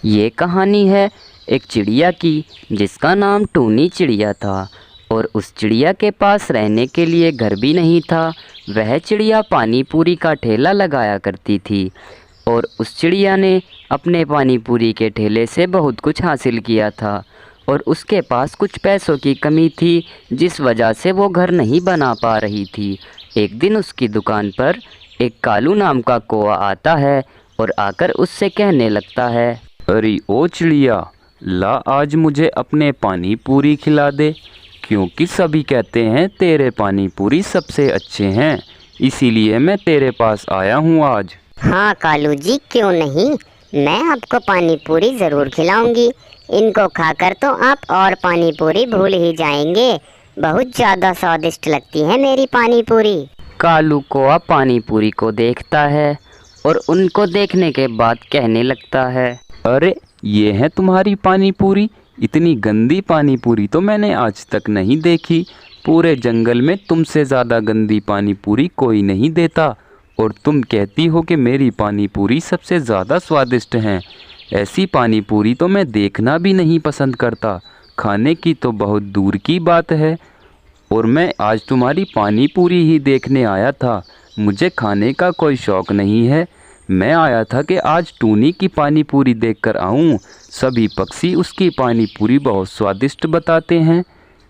ये कहानी है एक चिड़िया की जिसका नाम टूनी चिड़िया था और उस चिड़िया के पास रहने के लिए घर भी नहीं था। वह चिड़िया पानी पूरी का ठेला लगाया करती थी और उस चिड़िया ने अपने पानी पूरी के ठेले से बहुत कुछ हासिल किया था और उसके पास कुछ पैसों की कमी थी जिस वजह से वो घर नहीं बना पा रही थी। एक दिन उसकी दुकान पर एक कालू नाम का कौवा आता है और आकर उससे कहने लगता है, अरे ओ चिड़िया, ला आज मुझे अपने पानी पूरी खिला दे, क्योंकि सभी कहते हैं तेरे पानी पूरी सबसे अच्छे हैं, इसीलिए मैं तेरे पास आया हूँ आज। हाँ कालू जी, क्यों नहीं, मैं आपको पानी पूरी ज़रूर खिलाऊंगी। इनको खाकर तो आप और पानी पूरी भूल ही जाएंगे। बहुत ज़्यादा स्वादिष्ट लगती है मेरी पानी पूरी। कालू कौवा पानी पूरी को देखता है और उनको देखने के बाद कहने लगता है, अरे ये है तुम्हारी पानी पूरी? इतनी गंदी पानी पूरी तो मैंने आज तक नहीं देखी। पूरे जंगल में तुमसे ज़्यादा गंदी पानी पूरी कोई नहीं देता और तुम कहती हो कि मेरी पानी पूरी सबसे ज़्यादा स्वादिष्ट हैं। ऐसी पानी पूरी तो मैं देखना भी नहीं पसंद करता, खाने की तो बहुत दूर की बात है। और मैं आज तुम्हारी पानी पूरी ही देखने आया था, मुझे खाने का कोई शौक़ नहीं है। मैं आया था कि आज टूनी की पानी पूरी देखकर आऊं। सभी पक्षी उसकी पानी पूरी बहुत स्वादिष्ट बताते हैं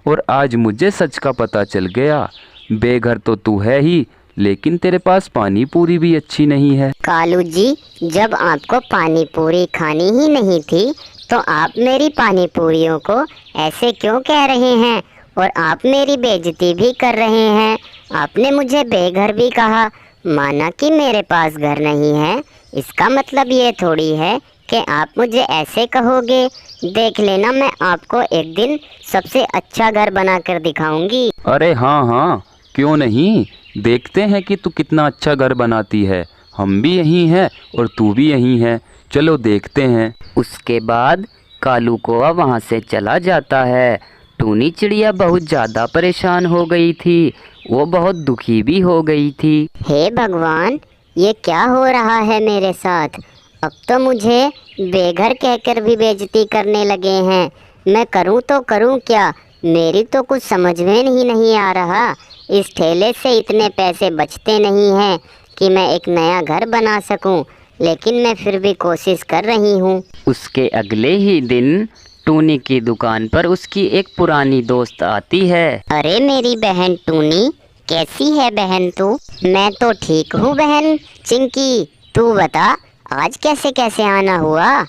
और आज मुझे सच का पता चल गया। बेघर तो तू है ही, लेकिन तेरे पास पानी पूरी भी अच्छी नहीं है। कालू जी, जब आपको पानी पूरी खानी ही नहीं थी तो आप मेरी पानी पूरियों को ऐसे क्यों कह रहे हैं और आप मेरी बेइज्जती भी कर रहे हैं। आपने मुझे बेघर भी कहा, माना कि मेरे पास घर नहीं है। इसका मतलब ये थोड़ी है कि आप मुझे ऐसे कहोगे। देख लेना, मैं आपको एक दिन सबसे अच्छा घर बनाकर दिखाऊंगी। अरे हाँ हाँ, क्यों नहीं, देखते हैं कि तू कितना अच्छा घर बनाती है। हम भी यहीं हैं और तू भी यहीं है, चलो देखते हैं। उसके बाद कालू कौवा वहाँ से चला जाता है। टूनी चिड़िया बहुत ज़्यादा परेशान हो गई थी, वो बहुत दुखी भी हो गई थी। हे भगवान, ये क्या हो रहा है मेरे साथ। अब तो मुझे बेघर कहकर भी बेइज्जती करने लगे हैं। मैं करूं तो करूं क्या, मेरी तो कुछ समझ में ही नहीं आ रहा। इस ठेले से इतने पैसे बचते नहीं हैं कि मैं एक नया घर बना सकूं, लेकिन मैं फिर भी कोशिश कर रही हूं। उसके अगले ही दिन टूनी की दुकान पर उसकी एक पुरानी दोस्त आती है। अरे मेरी बहन टूनी, कैसी है बहन तू? मैं तो ठीक हूँ बहन चिंकी, तू बता आज कैसे कैसे आना हुआ?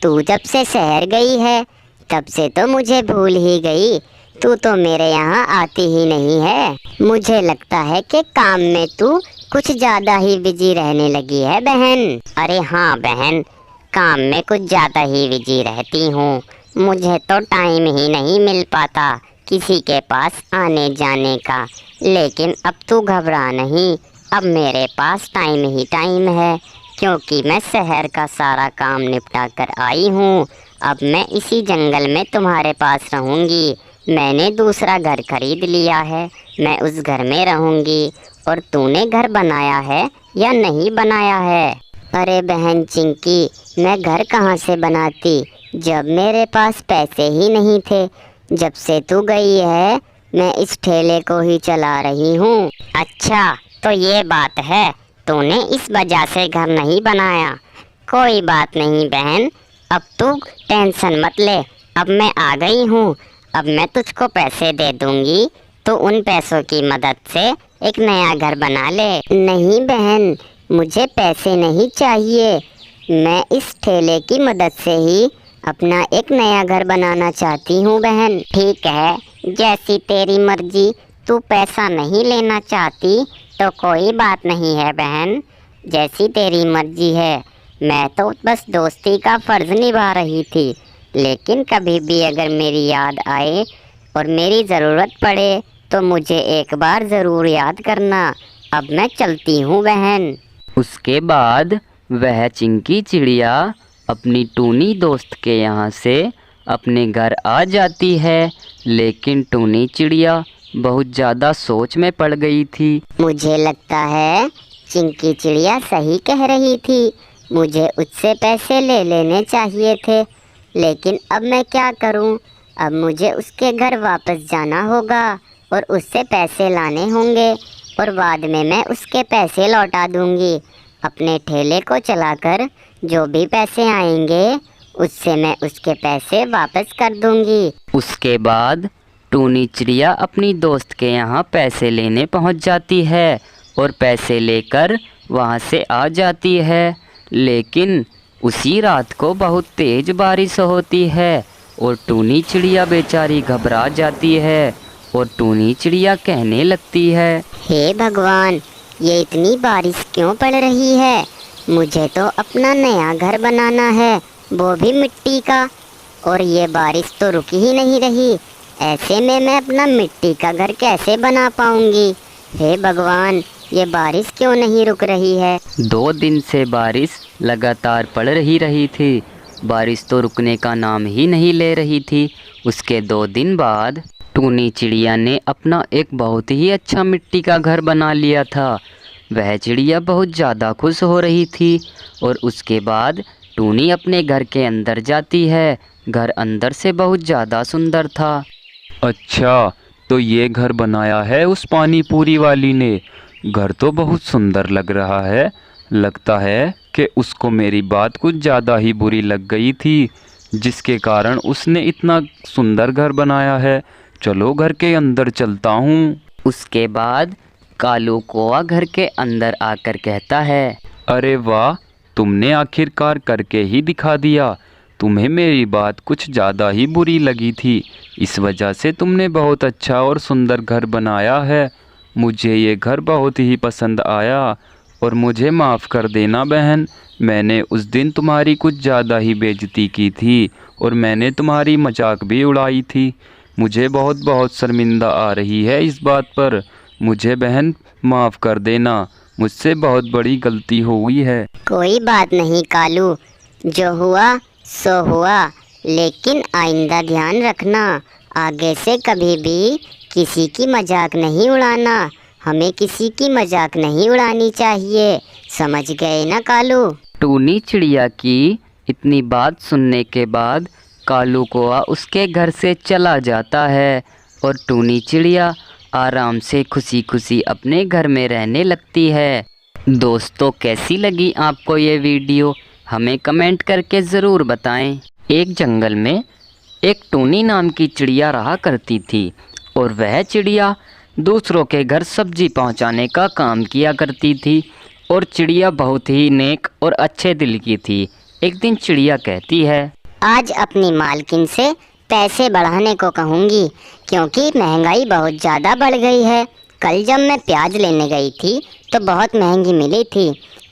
तू जब से शहर गई है तब से तो मुझे भूल ही गई। तू तो मेरे यहाँ आती ही नहीं है। मुझे लगता है कि काम में तू कुछ ज़्यादा ही बिजी रहने लगी है बहन। अरे हाँ बहन, काम में कुछ ज़्यादा ही बिजी रहती हूँ। मुझे तो टाइम ही नहीं मिल पाता किसी के पास आने जाने का। लेकिन अब तू घबरा नहीं, अब मेरे पास टाइम ही टाइम है, क्योंकि मैं शहर का सारा काम निपटा कर आई हूँ। अब मैं इसी जंगल में तुम्हारे पास रहूँगी। मैंने दूसरा घर खरीद लिया है, मैं उस घर में रहूँगी। और तूने घर बनाया है या नहीं बनाया है? अरे बहन चिंकी, मैं घर कहाँ से बनाती जब मेरे पास पैसे ही नहीं थे। जब से तू गई है मैं इस ठेले को ही चला रही हूँ। अच्छा तो ये बात है, तूने इस वजह से घर नहीं बनाया। कोई बात नहीं बहन, अब तू टेंशन मत ले, अब मैं आ गई हूँ। अब मैं तुझको पैसे दे दूँगी, तो उन पैसों की मदद से एक नया घर बना ले। नहीं बहन, मुझे पैसे नहीं चाहिए, मैं इस ठेले की मदद से ही अपना एक नया घर बनाना चाहती हूँ बहन। ठीक है, जैसी तेरी मर्जी। तू पैसा नहीं लेना चाहती तो कोई बात नहीं है बहन, जैसी तेरी मर्जी है। मैं तो बस दोस्ती का फ़र्ज़ निभा रही थी, लेकिन कभी भी अगर मेरी याद आए और मेरी ज़रूरत पड़े तो मुझे एक बार ज़रूर याद करना। अब मैं चलती हूँ बहन। उसके बाद वह चिंकी चिड़िया अपनी टूनी दोस्त के यहाँ से अपने घर आ जाती है, लेकिन टूनी चिड़िया बहुत ज़्यादा सोच में पड़ गई थी। मुझे लगता है चिंकी चिड़िया सही कह रही थी मुझे उससे पैसे ले लेने चाहिए थे, लेकिन अब मैं क्या करूं? अब मुझे उसके घर वापस जाना होगा और उससे पैसे लाने होंगे और बाद में मैं उसके पैसे लौटा दूंगी। अपने ठेले को चलाकर जो भी पैसे आएंगे उससे मैं उसके पैसे वापस कर दूंगी। उसके बाद टूनी चिड़िया अपनी दोस्त के यहाँ पैसे लेने पहुँच जाती है और पैसे लेकर वहाँ से आ जाती है। लेकिन उसी रात को बहुत तेज़ बारिश होती है और टूनी चिड़िया बेचारी घबरा जाती है और टूनी चिड़िया कहने लगती है, हे भगवान, ये इतनी बारिश क्यों पड़ रही है? मुझे तो अपना नया घर बनाना है, वो भी मिट्टी का, और ये बारिश तो रुक ही नहीं रही। ऐसे में मैं अपना मिट्टी का घर कैसे बना पाऊंगी? हे भगवान, ये बारिश क्यों नहीं रुक रही है? 2 दिन से बारिश लगातार पड़ रही थी। बारिश तो रुकने का नाम ही नहीं ले रही थी। उसके 2 दिन बाद टूनी चिड़िया ने अपना एक बहुत ही अच्छा मिट्टी का घर बना लिया था। वह चिड़िया बहुत ज़्यादा खुश हो रही थी और उसके बाद टूनी अपने घर के अंदर जाती है। घर अंदर से बहुत ज़्यादा सुंदर था। अच्छा, तो ये घर बनाया है उस पानी पूरी वाली ने। घर तो बहुत सुंदर लग रहा है। लगता है कि उसको मेरी बात कुछ ज़्यादा ही बुरी लग गई थी, जिसके कारण उसने इतना सुंदर घर बनाया है। चलो घर के अंदर चलता हूँ। उसके बाद कालू कौआ घर के अंदर आकर कहता है, अरे वाह, तुमने आखिरकार करके ही दिखा दिया। तुम्हें मेरी बात कुछ ज़्यादा ही बुरी लगी थी, इस वजह से तुमने बहुत अच्छा और सुंदर घर बनाया है। मुझे ये घर बहुत ही पसंद आया और मुझे माफ़ कर देना बहन। मैंने उस दिन तुम्हारी कुछ ज़्यादा ही बेइज्जती की थी और मैंने तुम्हारी मजाक भी उड़ाई थी। मुझे बहुत बहुत शर्मिंदा आ रही है इस बात पर। मुझे बहन माफ़ कर देना, मुझसे बहुत बड़ी गलती हुई है। कोई बात नहीं कालू, जो हुआ सो हुआ, लेकिन आइंदा ध्यान रखना, आगे से कभी भी किसी की मजाक नहीं उड़ाना। हमें किसी की मजाक नहीं उड़ानी चाहिए, समझ गए ना कालू? टूनी चिड़िया की इतनी बात सुनने के बाद कालू कौआ उसके घर से चला जाता है और टूनी चिड़िया आराम से खुशी खुशी अपने घर में रहने लगती है। दोस्तों, कैसी लगी आपको ये वीडियो? हमें कमेंट करके ज़रूर बताएं। एक जंगल में एक टूनी नाम की चिड़िया रहा करती थी और वह चिड़िया दूसरों के घर सब्जी पहुंचाने का काम किया करती थी और चिड़िया बहुत ही नेक और अच्छे दिल की थी। एक दिन चिड़िया कहती है, आज अपनी मालकिन से पैसे बढ़ाने को कहूँगी, क्योंकि महंगाई बहुत ज़्यादा बढ़ गई है। कल जब मैं प्याज लेने गई थी तो बहुत महंगी मिली थी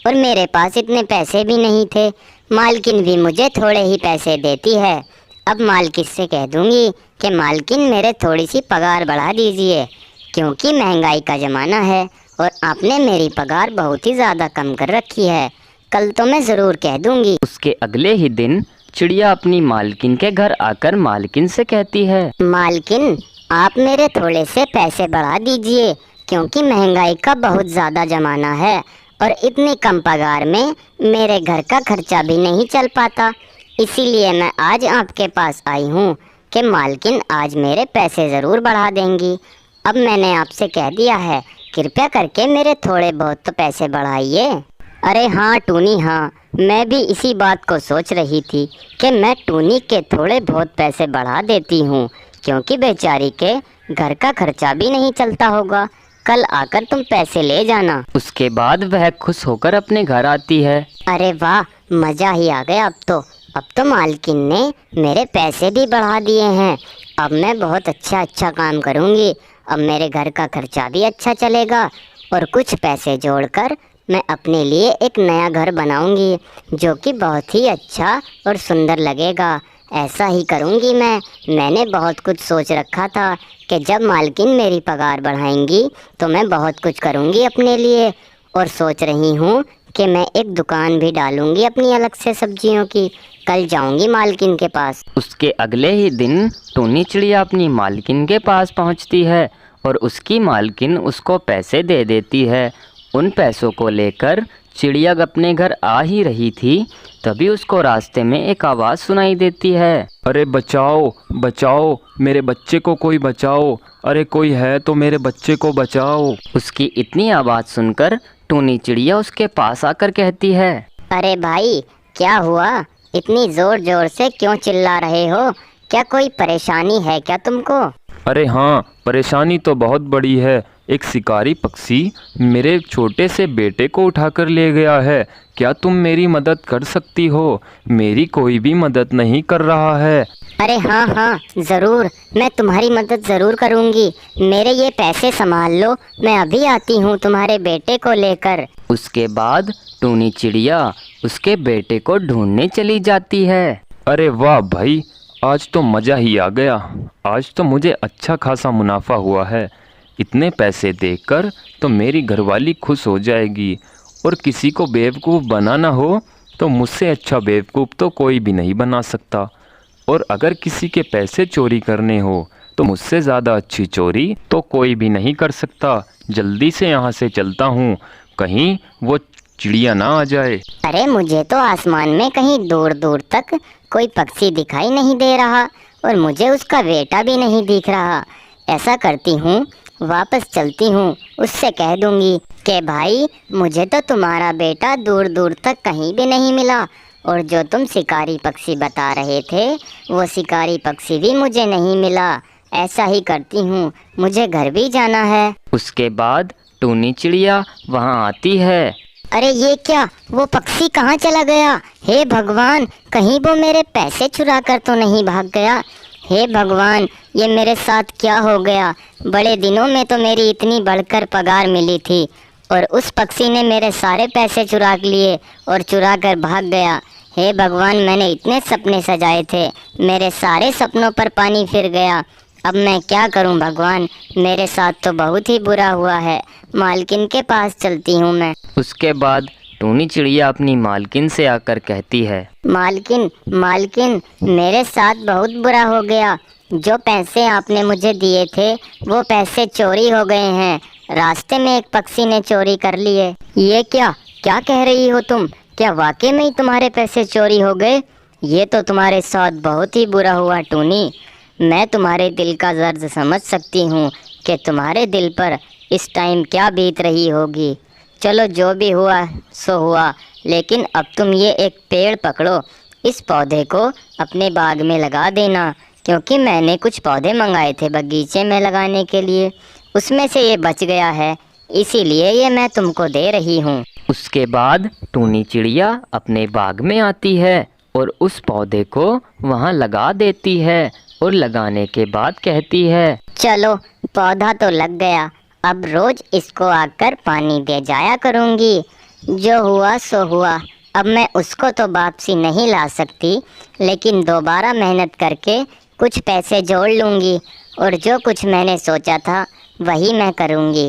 और मेरे पास इतने पैसे भी नहीं थे। मालकिन भी मुझे थोड़े ही पैसे देती है। अब मालकिन से कह दूँगी कि मालकिन मेरे थोड़ी सी पगार बढ़ा दीजिए, क्योंकि महंगाई का ज़माना है और आपने मेरी पगार बहुत ही ज़्यादा कम कर रखी है। कल तो मैं ज़रूर कह दूँगी। उसके अगले ही दिन चिड़िया अपनी मालकिन के घर आकर मालकिन से कहती है, मालकिन, आप मेरे थोड़े से पैसे बढ़ा दीजिए, क्योंकि महंगाई का बहुत ज़्यादा ज़माना है और इतनी कम पगार में मेरे घर का खर्चा भी नहीं चल पाता। इसीलिए मैं आज आपके पास आई हूँ कि मालकिन आज मेरे पैसे ज़रूर बढ़ा देंगी। अब मैंने आपसे कह दिया है, कृपया करके मेरे थोड़े बहुत तो पैसे बढ़ाइए। अरे हाँ टूनी, हाँ, मैं भी इसी बात को सोच रही थी कि मैं टूनी के थोड़े बहुत पैसे बढ़ा देती हूँ, क्योंकि बेचारी के घर का खर्चा भी नहीं चलता होगा। कल आकर तुम पैसे ले जाना। उसके बाद वह खुश होकर अपने घर आती है। अरे वाह, मज़ा ही आ गया। अब तो मालकिन ने मेरे पैसे भी बढ़ा दिए हैं। अब मैं बहुत अच्छा काम करूँगी। अब मेरे घर का खर्चा भी अच्छा चलेगा और कुछ पैसे जोड़कर मैं अपने लिए एक नया घर बनाऊंगी, जो कि बहुत ही अच्छा और सुंदर लगेगा। ऐसा ही करूंगी मैंने बहुत कुछ सोच रखा था कि जब मालकिन मेरी पगार बढ़ाएंगी तो मैं बहुत कुछ करूंगी अपने लिए, और सोच रही हूँ कि मैं एक दुकान भी डालूंगी अपनी अलग से सब्जियों की। कल जाऊंगी मालकिन के पास। उसके अगले ही दिन टूनी चिड़िया अपनी मालकिन के पास पहुंचती है और उसकी मालकिन उसको पैसे दे देती है। उन पैसों को लेकर चिड़िया अपने घर आ ही रही थी, तभी उसको रास्ते में एक आवाज़ सुनाई देती है। अरे बचाओ बचाओ, मेरे बच्चे को कोई बचाओ, अरे कोई है तो मेरे बच्चे को बचाओ। उसकी इतनी आवाज़ सुनकर टूनी चिड़िया उसके पास आकर कहती है, अरे भाई, क्या हुआ? इतनी जोर जोर से क्यों चिल्ला रहे हो? क्या कोई परेशानी है क्या तुमको? अरे हाँ, परेशानी तो बहुत बड़ी है। एक शिकारी पक्षी मेरे छोटे से बेटे को उठाकर ले गया है। क्या तुम मेरी मदद कर सकती हो? मेरी कोई भी मदद नहीं कर रहा है। अरे हाँ हाँ, ज़रूर, मैं तुम्हारी मदद ज़रूर करूँगी। मेरे ये पैसे संभाल लो, मैं अभी आती हूँ तुम्हारे बेटे को लेकर। उसके बाद टूनी चिड़िया उसके बेटे को ढूंढने चली जाती है। अरे वाह भाई, आज तो मज़ा ही आ गया। आज तो मुझे अच्छा खासा मुनाफा हुआ है। इतने पैसे देकर तो मेरी घरवाली खुश हो जाएगी। और किसी को बेवकूफ़ बनाना हो तो मुझसे अच्छा बेवकूफ़ तो कोई भी नहीं बना सकता। और अगर किसी के पैसे चोरी करने हो तो मुझसे ज़्यादा अच्छी चोरी तो कोई भी नहीं कर सकता। जल्दी से यहाँ से चलता हूँ, कहीं वो चिड़िया ना आ जाए। अरे मुझे तो आसमान में कहीं दूर दूर तक कोई पक्षी दिखाई नहीं दे रहा और मुझे उसका बेटा भी नहीं दिख रहा। ऐसा करती हूँ, वापस चलती हूँ, उससे कह दूँगी कि भाई, मुझे तो तुम्हारा बेटा दूर दूर तक कहीं भी नहीं मिला और जो तुम शिकारी पक्षी बता रहे थे वो शिकारी पक्षी भी मुझे नहीं मिला। ऐसा ही करती हूँ, मुझे घर भी जाना है। उसके बाद टूनी चिड़िया वहाँ आती है। अरे ये क्या, वो पक्षी कहाँ चला गया? हे भगवान, कहीं वो मेरे पैसे चुरा कर तो नहीं भाग गया? हे भगवान, ये मेरे साथ क्या हो गया? बड़े दिनों में तो मेरी इतनी बढ़कर पगार मिली थी और उस पक्षी ने मेरे सारे पैसे चुरा लिए और चुरा कर भाग गया। हे भगवान, मैंने इतने सपने सजाए थे, मेरे सारे सपनों पर पानी फिर गया। अब मैं क्या करूं भगवान? मेरे साथ तो बहुत ही बुरा हुआ है। मालकिन के पास चलती हूं मैं। उसके बाद टूनी चिड़िया अपनी मालकिन से आकर कहती है, मालकिन, मालकिन, मेरे साथ बहुत बुरा हो गया। जो पैसे आपने मुझे दिए थे वो पैसे चोरी हो गए हैं। रास्ते में एक पक्षी ने चोरी कर लिए। ये क्या क्या कह रही हो तुम? क्या वाकई में ही तुम्हारे पैसे चोरी हो गए? ये तो तुम्हारे साथ बहुत ही बुरा हुआ टूनी। मैं तुम्हारे दिल का दर्द समझ सकती हूँ कि तुम्हारे दिल पर इस टाइम क्या बीत रही होगी। चलो, जो भी हुआ सो हुआ, लेकिन अब तुम ये एक पेड़ पकड़ो, इस पौधे को अपने बाग में लगा देना, क्योंकि मैंने कुछ पौधे मंगाए थे बगीचे में लगाने के लिए, उसमें से ये बच गया है, इसीलिए ये मैं तुमको दे रही हूँ। उसके बाद टूनी चिड़िया अपने बाग में आती है और उस पौधे को वहाँ लगा देती है और लगाने के बाद कहती है, चलो, पौधा तो लग गया, अब रोज इसको आकर पानी दे जाया करूँगी। जो हुआ सो हुआ। अब मैं उसको तो वापसी नहीं ला सकती, लेकिन दोबारा मेहनत करके कुछ पैसे जोड़ लूँगी और जो कुछ मैंने सोचा था वही मैं करूँगी।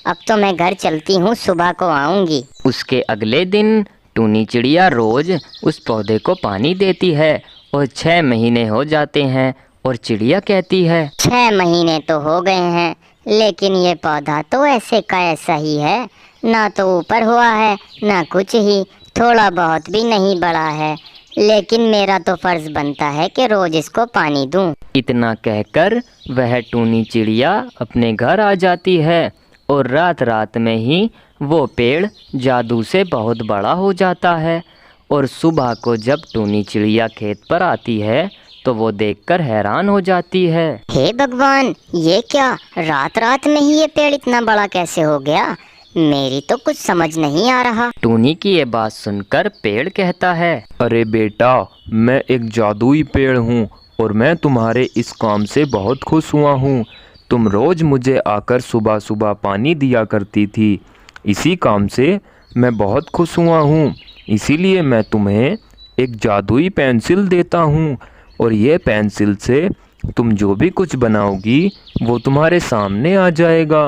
अब तो मैं घर चलती हूँ, सुबह को आऊँगी। उसके अगले दिन टूनी चिड़िया रोज उस पौधे को पानी देती है और 6 महीने हो जाते हैं और चिड़िया कहती है, 6 महीने तो हो गए हैं, लेकिन ये पौधा तो ऐसे का ऐसा ही है, ना तो ऊपर हुआ है ना कुछ ही, थोड़ा बहुत भी नहीं बढ़ा है, लेकिन मेरा तो फर्ज बनता है कि रोज इसको पानी दूं। इतना कहकर वह टूनी चिड़िया अपने घर आ जाती है और रात रात में ही वो पेड़ जादू से बहुत बड़ा हो जाता है। और सुबह को जब टूनी चिड़िया खेत पर आती है तो वो देखकर हैरान हो जाती है। हे भगवान, ये क्या, रात रात में ही ये पेड़ इतना बड़ा कैसे हो गया? मेरी तो कुछ समझ नहीं आ रहा। टूनी की ये बात सुनकर पेड़ कहता है, अरे बेटा, मैं एक जादुई पेड़ हूँ और मैं तुम्हारे इस काम से बहुत खुश हुआ हूँ। तुम रोज़ मुझे आकर सुबह सुबह पानी दिया करती थी, इसी काम से मैं बहुत खुश हुआ हूँ। इसीलिए मैं तुम्हें एक जादुई पेंसिल देता हूँ और ये पेंसिल से तुम जो भी कुछ बनाओगी वो तुम्हारे सामने आ जाएगा।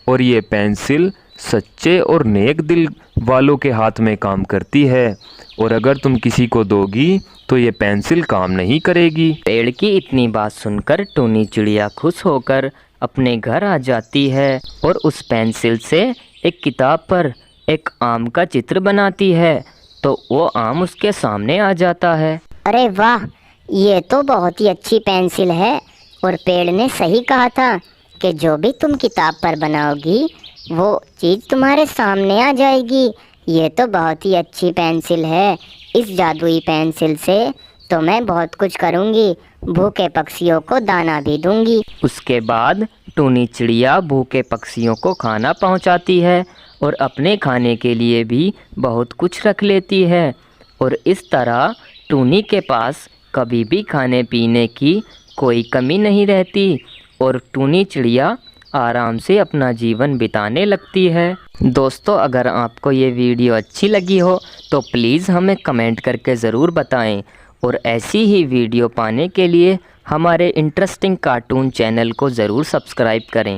और ये पेंसिल सच्चे और नेक दिल वालों के हाथ में काम करती है, और अगर तुम किसी को दोगी तो ये पेंसिल काम नहीं करेगी। पेड़ की इतनी बात सुनकर टूनी चिड़िया खुश होकर अपने घर आ जाती है और उस पेंसिल से एक किताब पर एक आम का चित्र बनाती है तो वो आम उसके सामने आ जाता है। अरे वाह, ये तो बहुत ही अच्छी पेंसिल है। और पेड़ ने सही कहा था कि जो भी तुम किताब पर बनाओगी वो चीज़ तुम्हारे सामने आ जाएगी। ये तो बहुत ही अच्छी पेंसिल है। इस जादुई पेंसिल से तो मैं बहुत कुछ करूँगी, भूखे पक्षियों को दाना भी दूंगी। उसके बाद टूनी चिड़िया भूखे पक्षियों को खाना पहुंचाती है और अपने खाने के लिए भी बहुत कुछ रख लेती है। और इस तरह टूनी के पास कभी भी खाने पीने की कोई कमी नहीं रहती और टूनी चिड़िया आराम से अपना जीवन बिताने लगती है। दोस्तों, अगर आपको ये वीडियो अच्छी लगी हो तो प्लीज़ हमें कमेंट करके ज़रूर बताएं और ऐसी ही वीडियो पाने के लिए हमारे इंटरेस्टिंग कार्टून चैनल को ज़रूर सब्सक्राइब करें।